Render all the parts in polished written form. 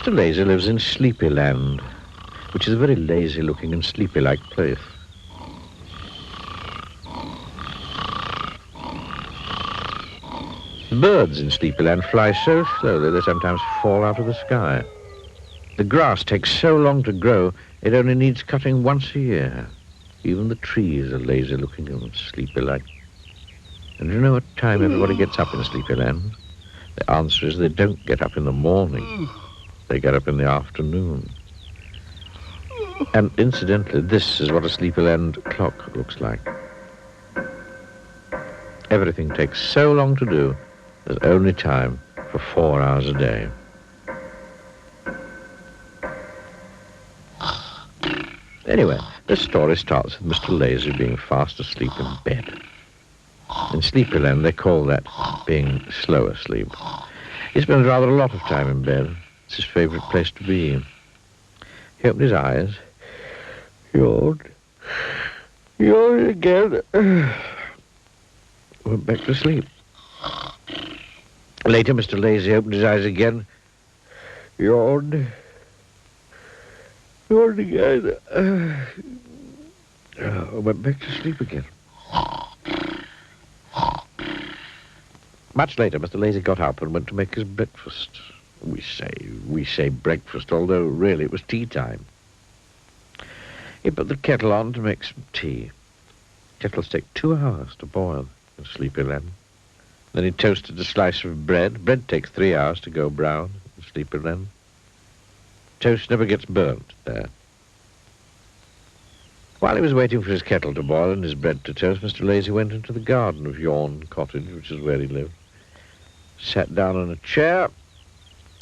Mr. Lazy lives in Sleepyland, which is a very lazy-looking and sleepy-like place. Birds in Sleepyland fly so slowly they sometimes fall out of the sky. The grass takes so long to grow, it only needs cutting once a year. Even the trees are lazy-looking and sleepy-like. And you know what time everybody gets up in Sleepyland? The answer is they don't get up in the morning. They get up in the afternoon. And incidentally, this is what a Sleepyland clock looks like. Everything takes so long to do, there's only time for 4 hours a day. Anyway, this story starts with Mr. Lazy being fast asleep in bed. In Sleepyland, they call that being slow asleep. He spends rather a lot of time in bed. It's his favorite place to be. He opened his eyes, yawned again, went back to sleep. Later, Mr. Lazy opened his eyes again, yawned again, went back to sleep again. Much later, Mr. Lazy got up and went to make his breakfast. We say breakfast, although really it was tea time. He put the kettle on to make some tea. Kettles take 2 hours to boil in Sleepyland. Then he toasted a slice of bread. Bread takes 3 hours to go brown in Sleepyland. Toast never gets burnt there. While he was waiting for his kettle to boil and his bread to toast, Mr. Lazy went into the garden of Yawn Cottage, which is where he lived. Sat down on a chair,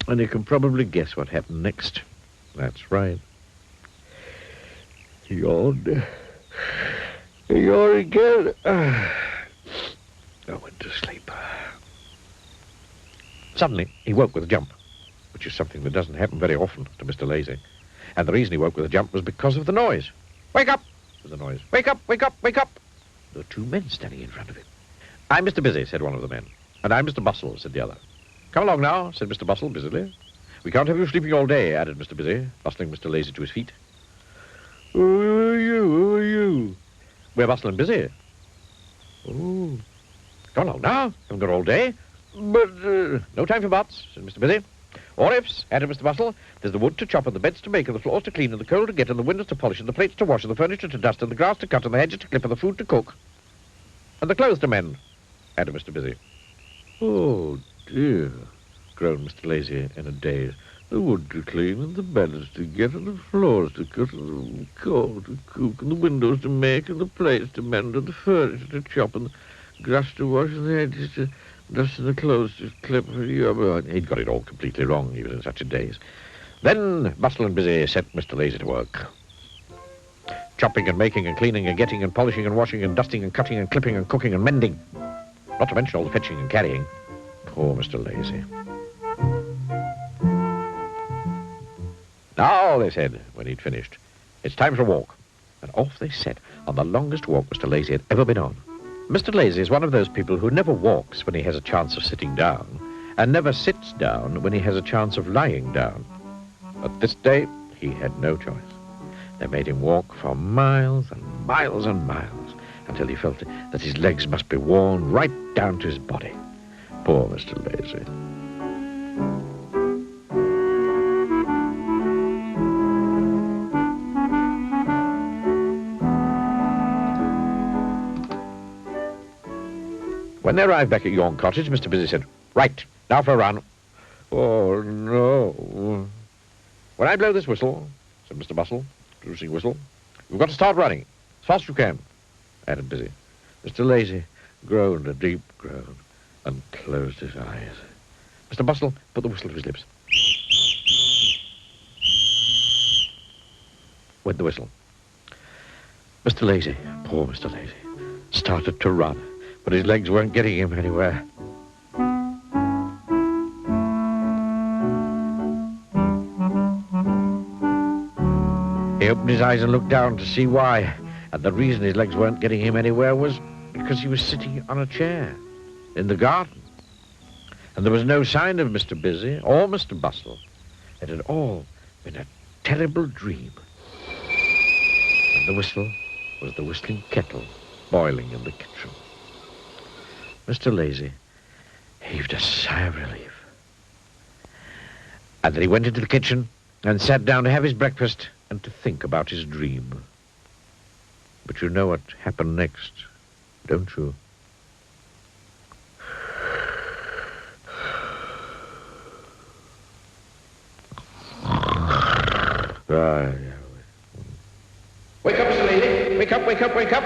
and you can probably guess what happened next. That's right. He yawned. He yawned again. I went to sleep. Suddenly, he woke with a jump, which is something that doesn't happen very often to Mr. Lazy. And the reason he woke with a jump was because of the noise. Wake up! Was the noise. Wake up, wake up, wake up! There were 2 men standing in front of him. I'm Mr. Busy, said one of the men. And I'm Mr. Bustle, said the other. Come along now, said Mr. Bustle busily. We can't have you sleeping all day, added Mr. Busy, bustling Mr. Lazy to his feet. Who are you? Who are you? We're Bustle and Busy. Oh. Come along now. Haven't got all day. But, no time for buts, said Mr. Busy. Or ifs, added Mr. Bustle. There's the wood to chop and the beds to make and the floors to clean and the coal to get and the windows to polish and the plates to wash and the furniture to dust and the grass to cut and the hedges to clip and the food to cook. And the clothes to mend, added Mr. Busy. Oh, dear, groaned Mr. Lazy in a daze. The wood to clean and the beds to get and the floors to cut and the coal to cook and the windows to make and the plates to mend and the furniture to chop and the grass to wash and the hedges to dust and the clothes to clip. He'd got it all completely wrong. He was in such a daze. Then Bustle and Busy set Mr. Lazy to work. Chopping and making and cleaning and getting and polishing and washing and dusting and cutting and clipping and cooking and mending. Not to mention all the fetching and carrying. Poor Mr. Lazy. Now, they said, when he'd finished, it's time for a walk. And off they set on the longest walk Mr. Lazy had ever been on. Mr. Lazy is one of those people who never walks when he has a chance of sitting down, and never sits down when he has a chance of lying down. But this day, he had no choice. They made him walk for miles and miles and miles, until he felt that his legs must be worn right down to his body. Poor Mr. Lazy. When they arrived back at Yawn Cottage, Mr. Busy said, right, now for a run. Oh, no. When I blow this whistle, said Mr. Bustle, producing whistle, you've got to start running, as fast as you can, added Busy. Mr. Lazy groaned a deep groan and closed his eyes. Mr. Bustle put the whistle to his lips. Went the whistle. Mr. Lazy, poor Mr. Lazy, started to run, but his legs weren't getting him anywhere. He opened his eyes and looked down to see why, and the reason his legs weren't getting him anywhere was because he was sitting on a chair in the garden. And there was no sign of Mr. Busy or Mr. Bustle, It had all been a terrible dream. And the whistle was the whistling kettle boiling in the kitchen. Mr. Lazy heaved a sigh of relief. And then he went into the kitchen and sat down to have his breakfast and to think about his dream. But you know what happened next, don't you? Wake up, Mr. Lazy. Wake up, wake up, wake up.